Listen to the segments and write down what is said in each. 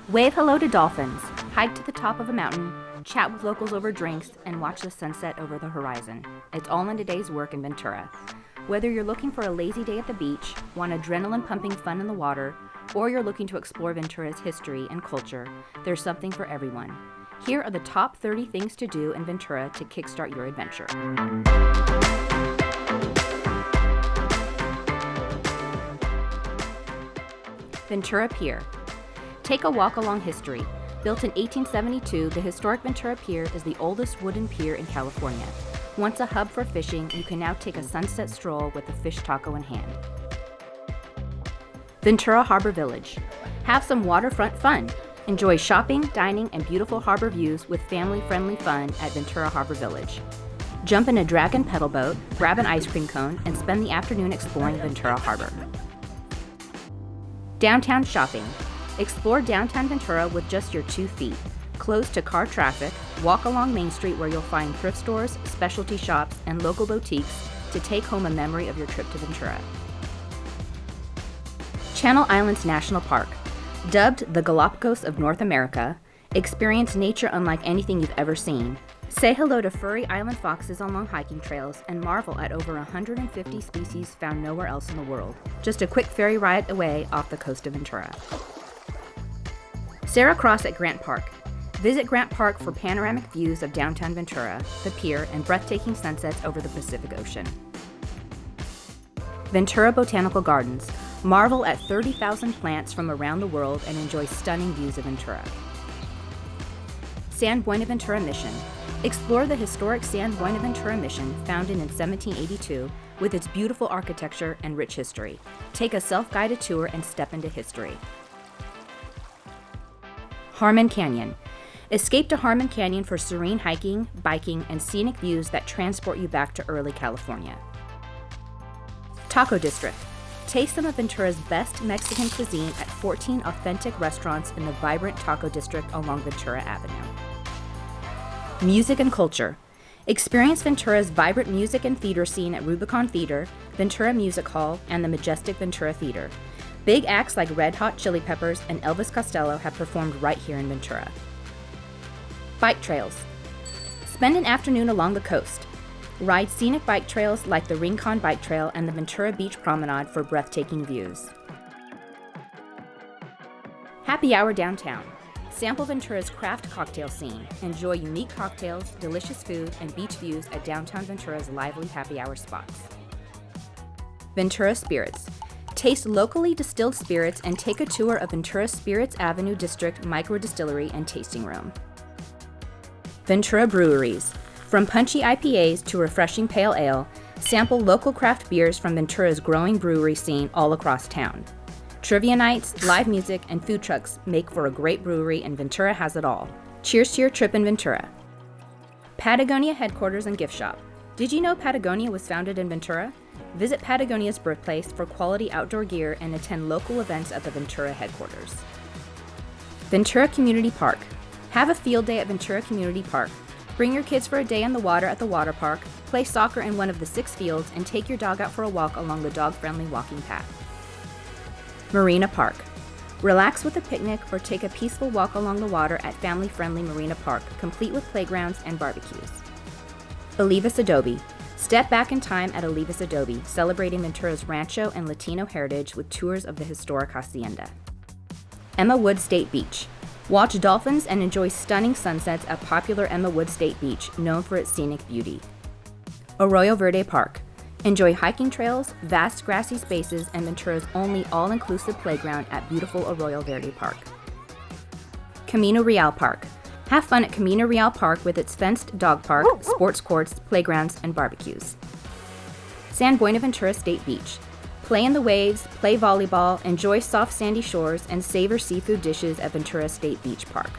Wave hello to dolphins, hike to the top of a mountain, chat with locals over drinks, and watch the sunset over the horizon. It's all in a day's work in Ventura. Whether you're looking for a lazy day at the beach, want adrenaline-pumping fun in the water, or you're looking to explore Ventura's history and culture, there's something for everyone. Here are the top 30 things to do in Ventura to kickstart your adventure. Ventura Pier. Take a walk along history. Built in 1872, the historic Ventura Pier is the oldest wooden pier in California. Once a hub for fishing, you can now take a sunset stroll with a fish taco in hand. Ventura Harbor Village. Have some waterfront fun. Enjoy shopping, dining, and beautiful harbor views with family-friendly fun at Ventura Harbor Village. Jump in a dragon pedal boat, grab an ice cream cone, and spend the afternoon exploring Ventura Harbor. Downtown shopping. Explore downtown Ventura with just your 2 feet. Close to car traffic, walk along Main Street where you'll find thrift stores, specialty shops, and local boutiques to take home a memory of your trip to Ventura. Channel Islands National Park. Dubbed the Galapagos of North America, experience nature unlike anything you've ever seen. Say hello to furry island foxes along hiking trails and marvel at over 150 species found nowhere else in the world. Just a quick ferry ride away off the coast of Ventura. Serra Cross at Grant Park. Visit Grant Park for panoramic views of downtown Ventura, the pier, and breathtaking sunsets over the Pacific Ocean. Ventura Botanical Gardens. Marvel at 30,000 plants from around the world and enjoy stunning views of Ventura. San Buenaventura Mission. Explore the historic San Buenaventura Mission, founded in 1782, with its beautiful architecture and rich history. Take a self-guided tour and step into history. Harmon Canyon. Escape to Harmon Canyon for serene hiking, biking, and scenic views that transport you back to early California. Taco District. Taste some of Ventura's best Mexican cuisine at 14 authentic restaurants in the vibrant Taco District along Ventura Avenue. Music and culture. Experience Ventura's vibrant music and theater scene at Rubicon Theater, Ventura Music Hall, and the majestic Ventura Theater. Big acts like Red Hot Chili Peppers and Elvis Costello have performed right here in Ventura. Bike trails. Spend an afternoon along the coast. Ride scenic bike trails like the Rincon Bike Trail and the Ventura Beach Promenade for breathtaking views. Happy hour downtown. Sample Ventura's craft cocktail scene. Enjoy unique cocktails, delicious food, and beach views at downtown Ventura's lively happy hour spots. Ventura Spirits. Taste locally distilled spirits and take a tour of Ventura Spirits Avenue District Micro Distillery and Tasting Room. Ventura Breweries. From punchy IPAs to refreshing pale ale, sample local craft beers from Ventura's growing brewery scene all across town. Trivia nights, live music, and food trucks make for a great brewery, and Ventura has it all. Cheers to your trip in Ventura. Patagonia Headquarters and Gift Shop. Did you know Patagonia was founded in Ventura? Visit Patagonia's birthplace for quality outdoor gear and attend local events at the Ventura headquarters. Ventura Community Park. Have a field day at Ventura Community Park. Bring your kids for a day on the water at the water park, play soccer in one of the 6 fields, and take your dog out for a walk along the dog-friendly walking path. Marina Park. Relax with a picnic or take a peaceful walk along the water at family-friendly Marina Park, complete with playgrounds and barbecues. Olivas Adobe. Step back in time at Olivas Adobe, celebrating Ventura's Rancho and Latino heritage with tours of the historic hacienda. Emma Wood State Beach. Watch dolphins and enjoy stunning sunsets at popular Emma Wood State Beach, known for its scenic beauty. Arroyo Verde Park. Enjoy hiking trails, vast grassy spaces, and Ventura's only all-inclusive playground at beautiful Arroyo Verde Park. Camino Real Park. Have fun at Camino Real Park with its fenced dog park, sports courts, playgrounds, and barbecues. San Buenaventura State Beach. Play in the waves, play volleyball, enjoy soft sandy shores, and savor seafood dishes at Ventura State Beach Park.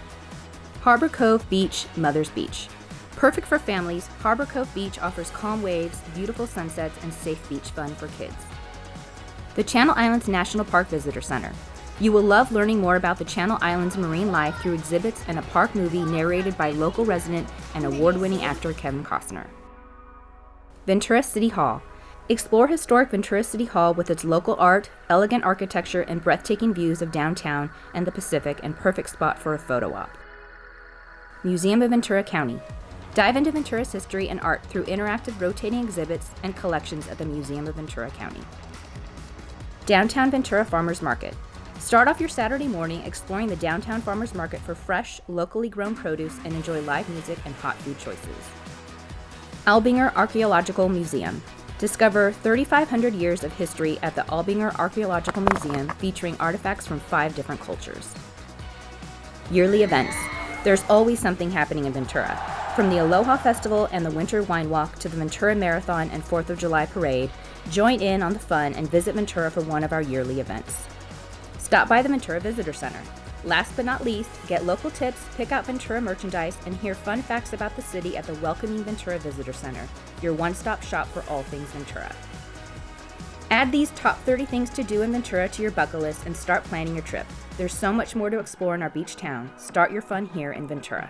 Harbor Cove Beach, Mother's Beach. Perfect for families, Harbor Cove Beach offers calm waves, beautiful sunsets, and safe beach fun for kids. The Channel Islands National Park Visitor Center. You will love learning more about the Channel Islands marine life through exhibits and a park movie narrated by local resident and award-winning actor Kevin Costner. Ventura City Hall. Explore historic Ventura City Hall with its local art, elegant architecture, and breathtaking views of downtown and the Pacific, and perfect spot for a photo op. Museum of Ventura County. Dive into Ventura's history and art through interactive rotating exhibits and collections at the Museum of Ventura County. Downtown Ventura Farmers Market. Start off your Saturday morning exploring the downtown farmers market for fresh, locally grown produce and enjoy live music and hot food choices. Albinger Archaeological Museum. Discover 3,500 years of history at the Albinger Archaeological Museum featuring artifacts from 5 different cultures. Yearly events. There's always something happening in Ventura. From the Aloha Festival and the Winter Wine Walk to the Ventura Marathon and 4th of July Parade, join in on the fun and visit Ventura for one of our yearly events. Stop by the Ventura Visitor Center. Last but not least, get local tips, pick out Ventura merchandise, and hear fun facts about the city at the welcoming Ventura Visitor Center, your one-stop shop for all things Ventura. Add these top 30 things to do in Ventura to your bucket list and start planning your trip. There's so much more to explore in our beach town. Start your fun here in Ventura.